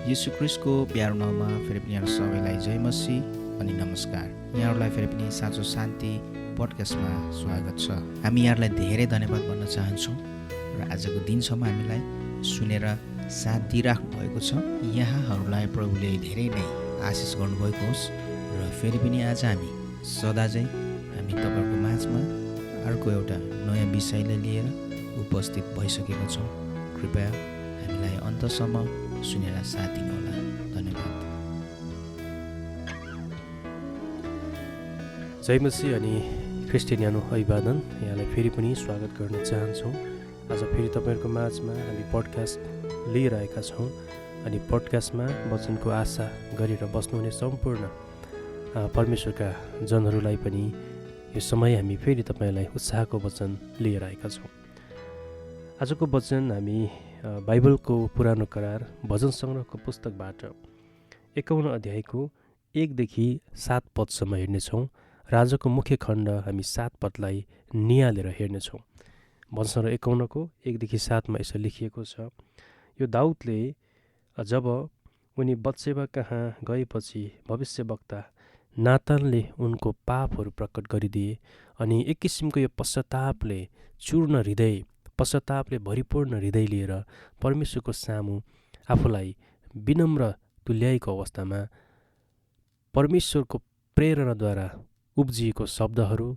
यीशु ख्रीष्टको प्यारो नाममा फेरि पनि यहाँहरू सबैलाई जय मसीह अनि नमस्कार। यहाँहरूलाई फेरि पनि साँचो शान्ति पोडकास्टमा स्वागत छ। हामी यहाँहरूलाई धेरै धन्यवाद भन्न चाहन्छौँ र आजको दिनसम्म हामीलाई सुनेर साथ दिइराख्नु भएको छ। यहाँहरूलाई प्रभुले धेरै नै आशिष गर्नुभएको होस् र फेरि पनि आज हामी सदा चाहिँ हामी तपाईँहरूको माझमा अर्को एउटा नयाँ विषयलाई लिएर उपस्थित भइसकेका छौँ। कृपया हामीलाई अन्तसम्म सुनेर साथ दिनुहोला। धन्यवाद। जय मसीह अनि क्रिस्टियानो अभिवादन। यहाँलाई फेरि पनि स्वागत गर्न चाहन्छौँ। आज फेरि तपाईँहरूको माझमा हामी पोडकास्ट लिएर आएका छौँ अनि पोडकास्टमा वचनको आशा गरेर बस्नुहुने सम्पूर्ण परमेश्वरका जनहरूलाई पनि यो समय हामी फेरि तपाईँलाई उत्साहको वचन लिएर आएका छौँ। आजको वचन हामी बाइबलको पुरानो करार भजन सङ्ग्रहको पुस्तकबाट 51 अध्यायको 1देखि 7 पदसम्म हेर्नेछौँ। राजाको मुख्य खण्ड हामी 7 पदलाई निहालेर हेर्नेछौँ। भजन सङ्ग्रह 51को 1देखि 7मा यसो लेखिएको छ। यो दाउदले जब उनी बत्सेबा कहाँ गएपछि भविष्यवक्ता नातानले उनको पापहरू प्रकट गरिदिए अनि एक किसिमको यो पश्चातापले भरिपूर्ण हृदय लिएर परमेश्वरको सामु आफूलाई विनम्र तुल्याएको अवस्थामा परमेश्वरको प्रेरणाद्वारा उब्जिएको शब्दहरू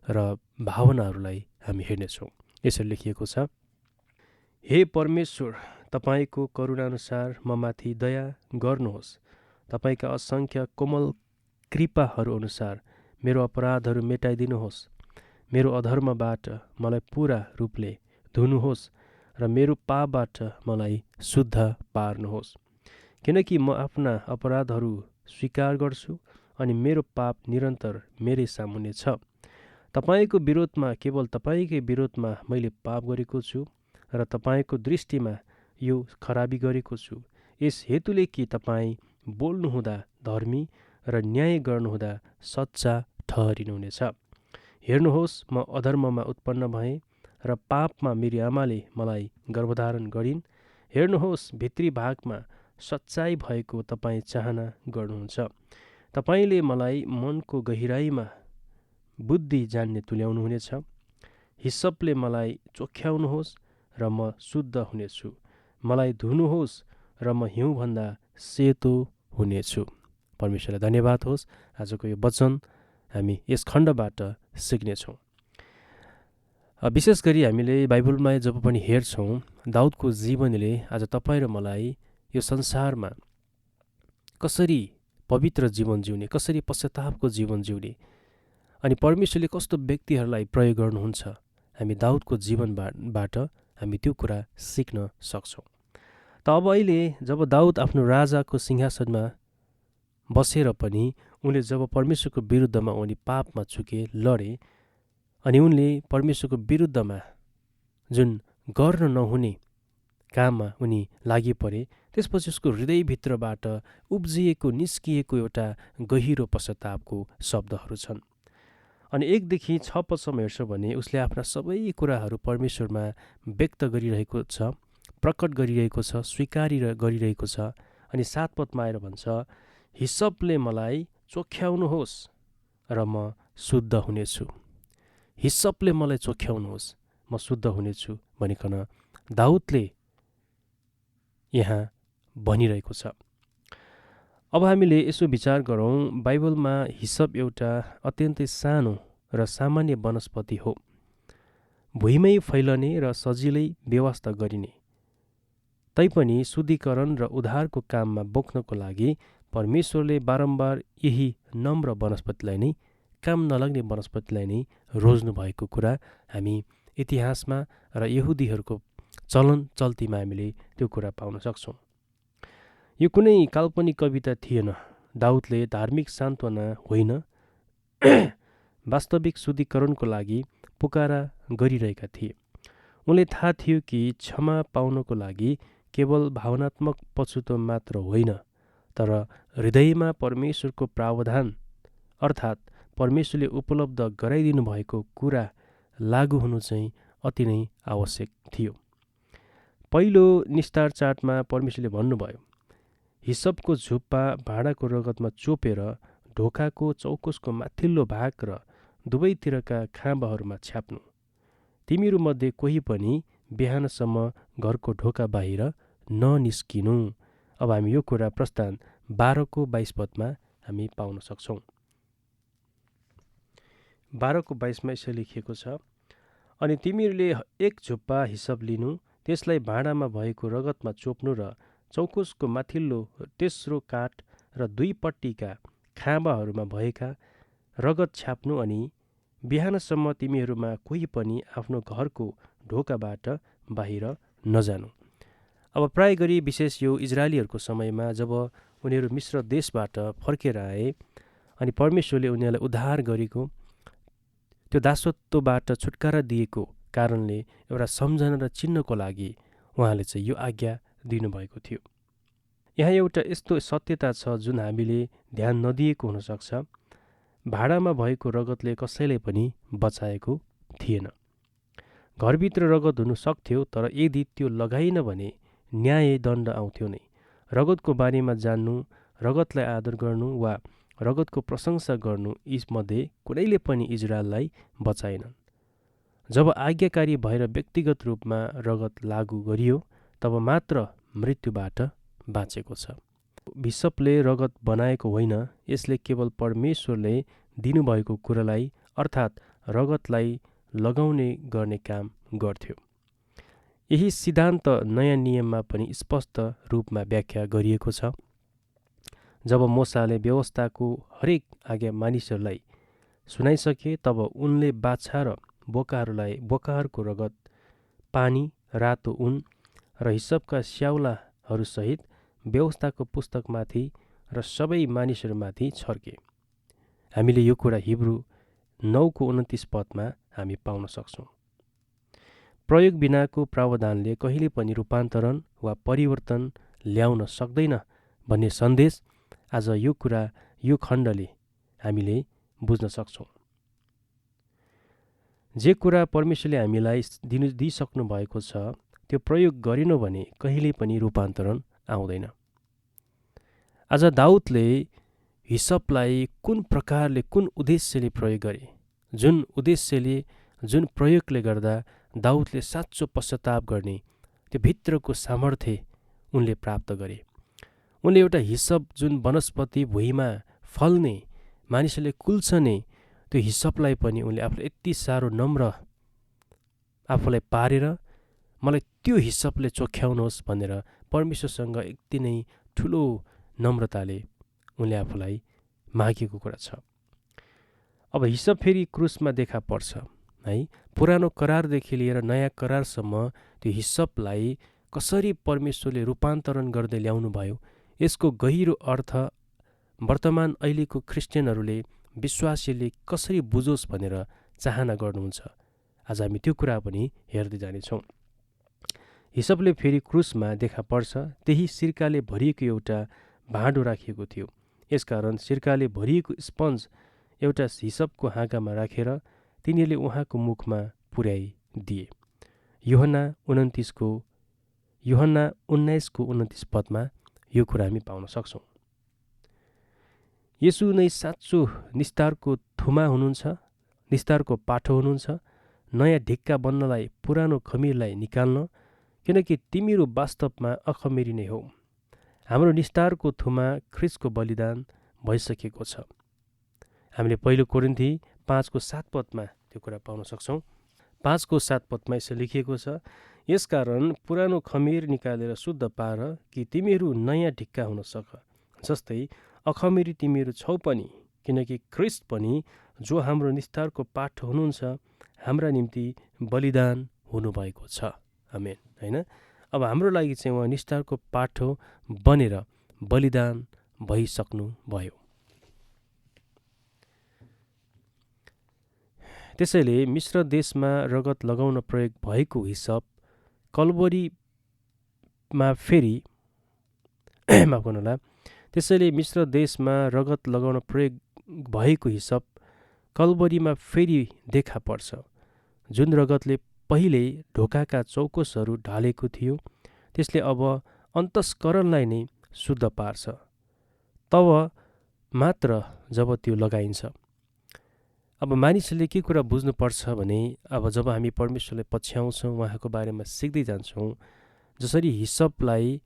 र भावनाहरूलाई हामी हेर्नेछौँ। यसरी लेखिएको छ। हे परमेश्वर, तपाईँको करुणानुसार ममाथि दया गर्नुहोस्। तपाईँका असङ्ख्य कोमल कृपाहरू अनुसार मेरो अपराधहरू मेटाइदिनुहोस्। मेरो अधर्मबाट मलाई पुरा रूपले धुनुहोस् र मेरो पापबाट मलाई शुद्ध पार्नुहोस्। किनकि म आफ्ना अपराधहरू स्वीकार गर्छु अनि मेरो पाप निरन्तर मेरै सामुन्ने छ। तपाईँको विरोधमा केवल तपाईँकै विरोधमा मैले पाप गरेको छु र तपाईँको दृष्टिमा यो खराबी गरेको छु। यस हेतुले कि तपाईँ बोल्नुहुँदा धर्मी र न्याय गर्नुहुँदा सच्चा ठहरिनुहुनेछ। हेर्नुहोस्, म अधर्ममा उत्पन्न भएँ र पापमा मेरी आमाले मलाई गर्भधारण गरिन्। हेर्नुहोस्, भित्री भागमा सच्चाइ भएको तपाईँ चाहना गर्नुहुन्छ। तपाईँले मलाई मनको गहिराईमा बुद्धि जान्ने तुल्याउनुहुनेछ। हिस्सपले मलाई चोख्याउनुहोस् र म शुद्ध हुनेछु। मलाई धुनुहोस् र म हिउँभन्दा सेतो हुनेछु। परमेश्वरलाई धन्यवाद होस्। आजको यो वचन हामी यस खण्डबाट सिक्नेछौँ। विशेष गरी हामीले बाइबलमा जब पनि हेर्छौँ, दाउदको जीवनले आज तपाईँ र मलाई यो संसारमा कसरी पवित्र जीवन जिउने, कसरी पश्चातापको जीवन जिउने अनि परमेश्वरले कस्तो व्यक्तिहरूलाई प्रयोग गर्नुहुन्छ, हामी दाउदको जीवनबाट हामी त्यो कुरा सिक्न सक्छौँ। त अब अहिले जब दाउद आफ्नो राजाको सिंहासनमा बसेर पनि उनले जब परमेश्वरको विरुद्धमा उनी पापमा चुके, लडे अनि उनले परमेश्वरको विरुद्धमा जुन गर्न नहुने काममा उनी लागि परे, त्यसपछि उसको हृदयभित्रबाट उब्जिएको निस्किएको एउटा गहिरो पश्चातापको शब्दहरू छन्। अनि 1देखि 6 पदसम्म हेर्छौँ भने उसले आफ्ना सबै कुराहरू परमेश्वरमा व्यक्त गरिरहेको छ, प्रकट गरिरहेको छ, स्वीकार गरिरहेको छ। अनि 7 पदमा आएर भन्छ, हिस्सपले मलाई चोख्याउनुहोस् र म शुद्ध हुनेछु। हिस्सपले मलाई चोख्याउनुहोस्, म शुद्ध हुनेछु भनिकन दाउदले यहाँ भनिरहेको छ। अब हामीले यसो विचार गरौँ, बाइबलमा हिस्सप एउटा अत्यन्तै सानो र सामान्य वनस्पति हो। भुइँमै फैलने र सजिलै व्यवस्था गरिने। तैपनि शुद्धिकरण र उद्धारको काममा बोक्नको लागि परमेश्वरले बारम्बार यही नम्र वनस्पतिलाई नै, काम नलाग्ने वनस्पतिलाई नै रोज्नु भएको कुरा हामी इतिहासमा र यहुदीहरूको चलन चल्तीमा हामीले त्यो कुरा पाउन सक्छौँ। यो कुनै काल्पनिक कविता थिएन। दाउदले धार्मिक सान्त्वना होइन, वास्तविक शुद्धिकरणको लागि पुकारा गरिरहेका थिए। उनले थाहा थियो कि क्षमा पाउनको लागि केवल भावनात्मक पछुतो मात्र होइन, तर हृदयमा परमेश्वरको प्रावधान अर्थात् परमेश्वरले उपलब्ध गराइदिनु भएको कुरा लागू हुनु चाहिँ अति नै आवश्यक थियो। पहिलो निस्तार चाडमा परमेश्वरले भन्नुभयो, हिसपको झुप्पा भाँडाको रगतमा चोपेर ढोकाको चौकोसको माथिल्लो भाग र दुवैतिरका खाँबाहरूमा छ्याप्नु। तिमीहरूमध्ये कोही पनि बिहानसम्म घरको ढोका बाहिर ननिस्किनु। अब हामी यो कुरा प्रस्थान 12को 22 पदमा हामी पाउन सक्छौँ। 12को 22मा यसरी लेखिएको छ, अनि तिमीहरूले एक झुप्पा हिसप लिनु, त्यसलाई भाँडामा भएको रगतमा चोप्नु र चौकोसको माथिल्लो तेस्रो काठ र दुईपट्टिका खाँबाहरूमा भएका रगत छ्याप्नु, अनि बिहानसम्म तिमीहरूमा कोही पनि आफ्नो घरको ढोकाबाट बाहिर नजानु। अब प्राय गरी विशेष यो इजरायलीहरूको समयमा जब उनीहरू मिस्र देशबाट फर्केर आए अनि परमेश्वरले उनीहरूलाई उद्धार गरेको, त्यो दासत्वबाट छुटकारा दिएको कारणले एउटा सम्झना र चिन्हको लागि उहाँले चाहिँ यो आज्ञा दिनुभएको थियो। यहाँ एउटा यस्तो सत्यता छ जुन हामीले ध्यान नदिएको हुनसक्छ। भाँडामा भएको रगतले कसैलाई पनि बचाएको थिएन। घरभित्र रगत हुनु सक्थ्यो, तर यदि त्यो लगाइन भने न्याय दण्ड आउँथ्यो नै। रगतको बारेमा जान्नु, रगतलाई आदर गर्नु वा रगतको प्रशंसा गर्नु, यसमध्ये कुनैले पनि इजरायललाई बचाएनन्। जब आज्ञाकारी भएर व्यक्तिगत रूपमा रगत लागू गरियो तब मात्र मृत्युबाट बाँचेको छ। हिसपले रगत बनाएको होइन, यसले केवल परमेश्वरले दिनुभएको कुरालाई अर्थात् रगतलाई लगाउने गर्ने काम गर्थ्यो। यही सिद्धान्त नयाँ नियममा पनि स्पष्ट रूपमा व्याख्या गरिएको छ। जब मोसाले व्यवस्थाको हरेक आज्ञा मानिसहरूलाई सुनाइसके तब उनले बाछा र बोकाहरूको रगत, पानी, रातो ऊन र हिसपका स्याउलाहरूसहित व्यवस्थाको पुस्तकमाथि र सबै मानिसहरूमाथि छर्के। हामीले यो कुरा हिब्रू 9को 29 पदमा हामी पाउन सक्छौँ। प्रयोग बिनाको प्रावधानले कहिले पनि रूपान्तरण वा परिवर्तन ल्याउन सक्दैन भन्ने सन्देश आज यो कुरा यो खण्डले हामीले बुझ्न सक्छौँ। जे कुरा परमेश्वरले हामीलाई दिइसक्नु भएको छ त्यो प्रयोग गरेनौँ भने कहिले पनि रूपान्तरण आउँदैन। आज दाउदले हिसपलाई कुन प्रकारले, कुन उद्देश्यले प्रयोग गरे, जुन उद्देश्यले, जुन प्रयोगले गर्दा दाउदले साँचो पश्चाताप गर्ने त्यो भित्रको सामर्थ्य उनले प्राप्त गरे। उनले एउटा हिसप, जुन वनस्पति भुइँमा फल्ने, मानिसहरूले कुल्छने त्यो हिसपलाई पनि उनले आफूलाई यति साह्रो नम्र आफूलाई पारेर मलाई त्यो हिसपले चोख्याउनुहोस् भनेर परमेश्वरसँग यति नै ठुलो नम्रताले उनले आफूलाई मागेको कुरा छ। अब हिसप फेरि क्रुसमा देखा पर्छ है। पुरानो करारदेखि लिएर नयाँ करारसम्म त्यो हिसपलाई कसरी परमेश्वरले रूपान्तरण गर्दै ल्याउनु भयो, यसको गहिरो अर्थ वर्तमान अहिलेको क्रिस्चियनहरूले, विश्वासीले कसरी बुझोस् भनेर चाहना गर्नुहुन्छ। आज हामी त्यो कुरा पनि हेर्दै जानेछौँ। हिसपले फेरि क्रुसमा देखा पर्छ। त्यही सिरकाले भरिएको एउटा भाँडो राखिएको थियो। यसकारण सिरकाले भरिएको स्पन्ज एउटा हिसपको हाँगामा राखेर तिनीहरूले उहाँको मुखमा पुर्याइदिए। यूहन्ना 19को 29 पदमा यो कुरा हामी पाउन सक्छौँ। यसु नै साँचो निस्तारको थुमा हुनुहुन्छ, निस्तारको पाठो हुनुहुन्छ, नयाँ ढिक्का बन्नलाई पुरानो खमिरलाई निकाल्न, किनकि तिमीहरू वास्तवमा अखमिरी नै हो। हाम्रो निस्तारको थुमा ख्रिस्टको बलिदान भइसकेको छ। हामीले 1 कोरिन्थी 5को 7 पदमा त्यो कुरा पाउन सक्छौँ। 5को 7 पदमा यसो लेखिएको छ, यसकारण पुरानो खमिर निकालेर शुद्ध पार कि तिमीहरू नयाँ ढिक्का हुन सक, जस्तै अखमिरी तिमीहरू छौ पनि, किनकि ख्रिस्ट पनि जो हाम्रो निस्तारको पाठ हुनुहुन्छ हाम्रा निम्ति बलिदान हुनुभएको छ। आमेन, होइन? अब हाम्रो लागि चाहिँ उहाँ निस्तारको पाठो बनेर बलिदान भइसक्नु भयो। त्यसैले मिश्र देशमा रगत लगाउन प्रयोग भएको हिसप कल्वरीमा फेरि माफ गर्नुहोला, त्यसैले मिश्र देशमा रगत लगाउन प्रयोग भएको हिसप कल्वरीमा फेरि देखा पर्छ, जुन रगतले पहिले ढोकाका चौकोसहरू ढालेको थियो। त्यसले अब अन्तस्करणलाई नै शुद्ध पार्छ। तब मात्र जब त्यो लगाइन्छ। अब मानिसले के कुरा बुझ्नुपर्छ भने अब जब हामी परमेश्वरलाई पछ्याउँछौँ, उहाँको बारेमा सिक्दै जान्छौँ, जसरी हिस्सपलाई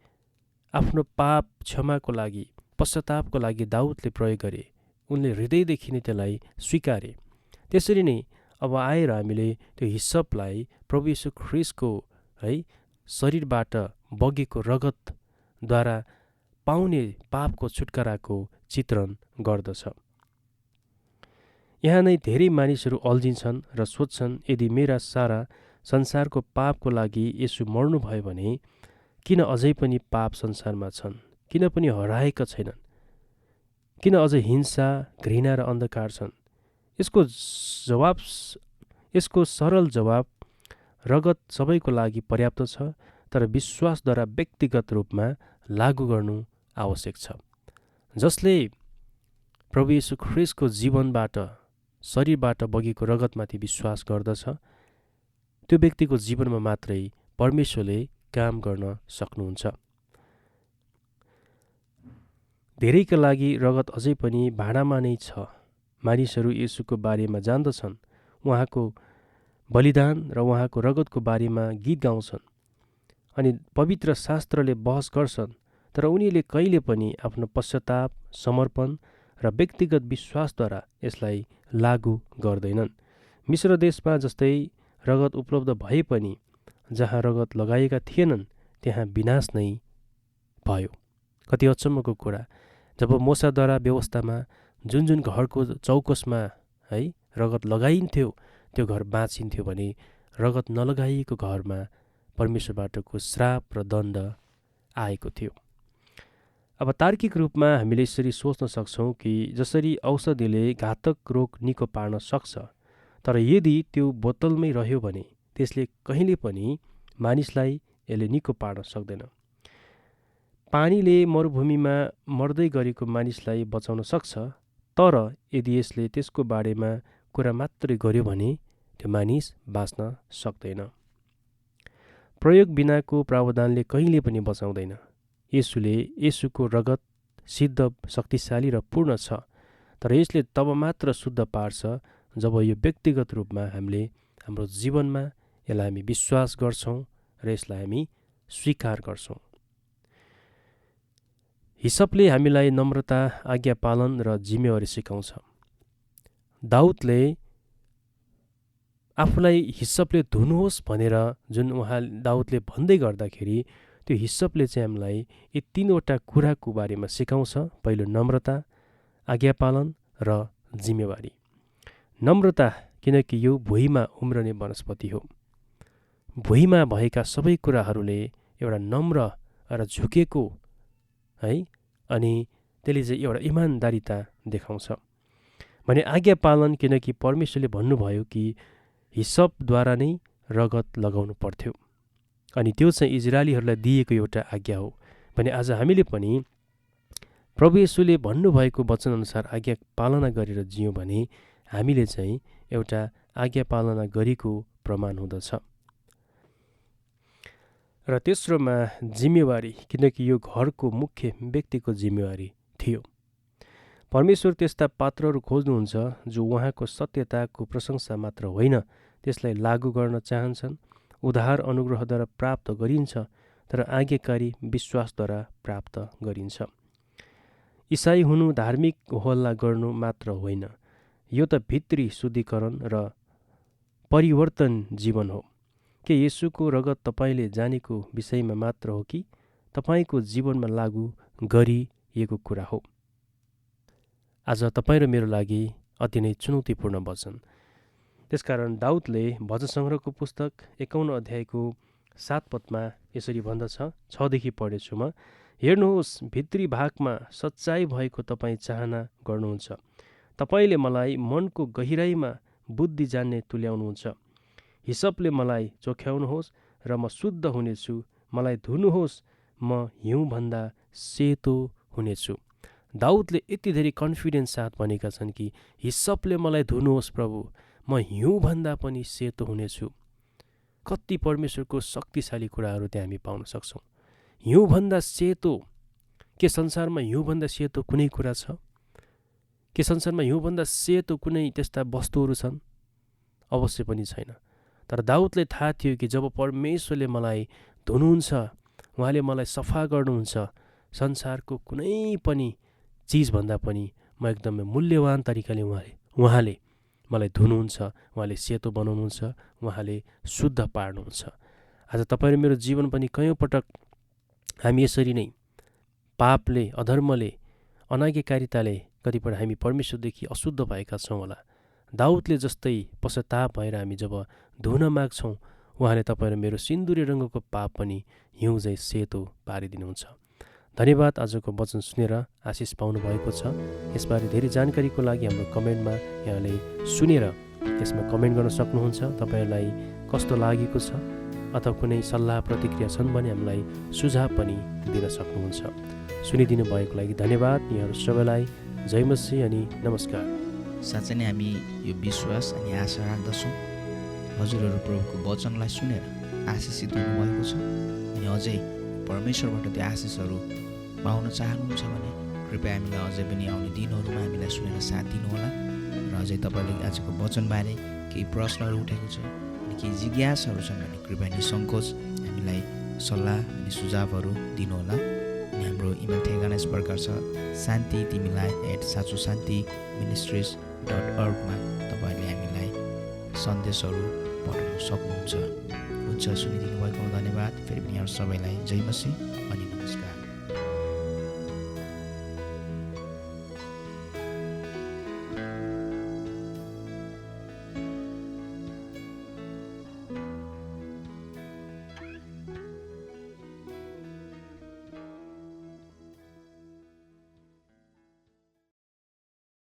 आफ्नो पाप क्षमाको लागि, पश्चातापको लागि दाउदले प्रयोग गरे, उनले हृदयदेखि नै त्यसलाई स्वीकारे। त्यसरी नै अब आएर हामीले त्यो हिस्सपलाई प्रभु येशू ख्रीष्टको शरीरबाट बगेको रगतद्वारा पाउने पापको छुटकाराको चित्रण गर्दछ। यहाँ नै धेरै मानिसहरू अल्झिन्छन् र सोध्छन्, यदि मेरा सारा संसारको पापको लागि येशू मर्नुभयो भने किन अझै पनि पाप संसारमा छन्? किन पनि हराएका छैनन्? किन अझै हिंसा, घृणा र अन्धकार छन्? यसको सरल जवाब, रगत सबैको लागि पर्याप्त छ, तर विश्वासद्वारा व्यक्तिगत रूपमा लागू गर्नु आवश्यक छ। जसले प्रभु येशू ख्रीष्टको जीवनबाट, शरीरबाट बगेको रगतमाथि विश्वास गर्दछ, त्यो व्यक्तिको जीवनमा मात्रै परमेश्वरले काम गर्न सक्नुहुन्छ। धेरैका लागि रगत अझै पनि भाँडामा नै छ। मानिसहरू येशूको बारेमा जान्दछन्, उहाँको बलिदान र उहाँको रगतको बारेमा गीत गाउँछन् अनि पवित्र शास्त्रले बहस गर्छन्, तर उनीहरूले कहिले पनि आफ्नो पश्चाताप, समर्पण र व्यक्तिगत विश्वासद्वारा यसलाई लागू गर्दैनन्। मिश्र देशमा जस्तै रगत उपलब्ध भए पनि जहाँ रगत लगाएका थिएनन् त्यहाँ विनाश नै भयो। कति अचम्मको कुरा, जब मोसाद्वारा व्यवस्थामा जुन घरको चौकसमा रगत लगाइन्थ्यो त्यो घर बाँचिन्थ्यो भने रगत नलगाइएको घरमा परमेश्वरबाटको श्राप र दण्ड आएको थियो। अब तार्किक रूपमा हामीले यसरी सोच्न सक्छौँ कि जसरी औषधिले घातक रोग निको पार्न सक्छ, तर यदि त्यो बोतलमै रह्यो भने त्यसले कहिले पनि मानिसलाई यसले निको पार्न सक्दैन। पानीले मरुभूमिमा मर्दै गरेको मानिसलाई बचाउन सक्छ, तर यदि यसले त्यसको बारेमा कुरा मात्रै गर्यो भने त्यो मानिस बाँच्न सक्दैन। प्रयोग बिनाको प्रावधानले कहिले पनि बचाउँदैन। येशूको रगत सिद्ध, शक्तिशाली र पूर्ण छ, तर यसले तब मात्र शुद्ध पार्छ जब यो व्यक्तिगत रूपमा हामीले हाम्रो जीवनमा यसलाई हामी विश्वास गर्छौँ र यसलाई हामी स्वीकार गर्छौँ। हिस्सपले हामीलाई नम्रता, आज्ञा पालन र जिम्मेवारी सिकाउँछ। दाउदले आफूलाई हिस्सपले धुनुहोस् भनेर जुन दाउदले भन्दै गर्दाखेरि त्यो हिस्सपले चाहिँ हामीलाई यी तीनवटा कुराको बारेमा सिकाउँछ। पहिलो नम्रता, आज्ञा पालन र जिम्मेवारी। नम्रता, किनकि यो भुइँमा उम्रने वनस्पति हो। भुइँमा भएका सबै कुराहरूले एउटा नम्र र झुकेको अनि त्यसले चाहिँ एउटा इमान्दारिता देखाउँछ भने आज्ञा पालन, किनकि परमेश्वरले भन्नुभयो कि हिस्सपद्वारा नै रगत लगाउनु पर्थ्यो अनि त्यो चाहिँ इजरायलीहरूलाई दिएको एउटा आज्ञा हो भने आज हामीले पनि प्रभु येशूले भन्नुभएको वचनअनुसार आज्ञा पालना गरेर जियौँ भने हामीले चाहिँ एउटा आज्ञा पालना गरेको प्रमाण हुँदछ। र तेस्रोमा जिम्मेवारी, किनकि यो घरको मुख्य व्यक्तिको जिम्मेवारी थियो। परमेश्वर त्यस्ता पात्रहरू खोज्नुहुन्छ जो उहाँको सत्यताको प्रशंसा मात्र होइन, त्यसलाई लागू गर्न चाहन्छन्। उद्धार अनुग्रहद्वारा प्राप्त गरिन्छ, तर आज्ञाकारी विश्वासद्वारा प्राप्त गरिन्छ। इसाई हुनु धार्मिक होहल्ला गर्नु मात्र होइन, यो त भित्री शुद्धिकरण र परिवर्तन जीवन हो। के येशूको रगत तपाईँले जानेको विषयमा मात्र हो कि तपाईँको जीवनमा लागू गरिएको कुरा हो? आज तपाईँ र मेरो लागि अति नै चुनौतीपूर्ण वचन। त्यसकारण दाउदले भजन सङ्ग्रहको पुस्तक 51 अध्यायको 7 पदमा यसरी भन्दछ, 6 देखि पढेछु म। हेर्नुहोस्, भित्री भागमा सच्चाइ भएको तपाईँ चाहना गर्नुहुन्छ। तपाईँले मलाई मनको गहिराईमा बुद्धि जान्ने तुल्याउनुहुन्छ। हिस्सपले मलाई चोख्याउनुहोस् र म शुद्ध हुनेछु। मलाई धुनुहोस्, म हिउँभन्दा सेतो हुनेछु। दाउदले यति धेरै कन्फिडेन्स साथ भनेका छन् कि हिस्सपले मलाई धुनुहोस् प्रभु, म हिउँभन्दा पनि सेतो हुनेछु। कति परमेश्वरको शक्तिशाली कुराहरू त्यहाँ हामी पाउन सक्छौँ। हिउँभन्दा सेतो, के संसारमा हिउँभन्दा सेतो कुनै कुरा छ? के संसारमा हिउँभन्दा सेतो कुनै त्यस्ता वस्तुहरू छन्? अवश्य पनि छैन। तर दाउदले थाहा थियो कि जब परमेश्वरले मलाई धुनुहुन्छ, उहाँले मलाई सफा गर्नुहुन्छ, संसारको कुनै पनि चिजभन्दा पनि म एकदमै मूल्यवान तरिकाले उहाँले मलाई धुनुहुन्छ, उहाँले सेतो बनाउनुहुन्छ, उहाँले शुद्ध पार्नुहुन्छ। आज तपाईँ र मेरो जीवन पनि कयौँ पटक हामी यसरी नै पापले, अधर्मले, अनाज्ञाकारिताले कतिपल्ट हामी परमेश्वरदेखि अशुद्ध भएका छौँ होला। दाउदले जस्तै पश्चाताप भएर हामी जब धुन माग्छौँ, उहाँले तपाईँ र मेरो सिन्दुरे रङ्गको पाप पनि हिउँ झैँ सेतो पारिदिनुहुन्छ। धन्यवाद आजको वचन सुनेर आशिष पाउनुभएको छ। यसबारे धेरै जानकारीको लागि हाम्रो कमेन्टमा यहाँले सुनेर यसमा कमेन्ट गर्न सक्नुहुन्छ। तपाईँहरूलाई कस्तो लागेको छ अथवा कुनै सल्लाह प्रतिक्रिया छन् भने हामीलाई सुझाव पनि दिन सक्नुहुन्छ। सुनिदिनु भएको लागि धन्यवाद। यहाँहरू सबैलाई जय मसीह अनि नमस्कार। साँच्चै नै हामी यो विश्वास अनि आशा राख्दछौँ हजुरहरू प्रभुको वचनलाई सुनेर आशिषित हुनुभएको छ अनि अझै परमेश्वरबाट त्यो आशिषहरू पाउन चाहनुहुन्छ भने कृपया हामीलाई अझै पनि आउने दिनहरूमा हामीलाई सुनेर साथ दिनुहोला। र अझै तपाईँले आजको वचनबारे केही प्रश्नहरू उठेको छ अनि केही जिज्ञासाहरू छन् भने कृपया निसङ्कोच हामीलाई सल्लाह अनि सुझावहरू दिनुहोला। अनि हाम्रो इमेल ठेगाना यस प्रकार छ शान्ति तिमीलाई @sachosantiministries.org मा तपाईँले हामीलाई सन्देशहरू पठाउन सक्नुहुन्छ। हुन्छ, सुनिदिनु भएकोमा धन्यवाद। फेरि पनि यहाँ सबैलाई जय मसीह अनि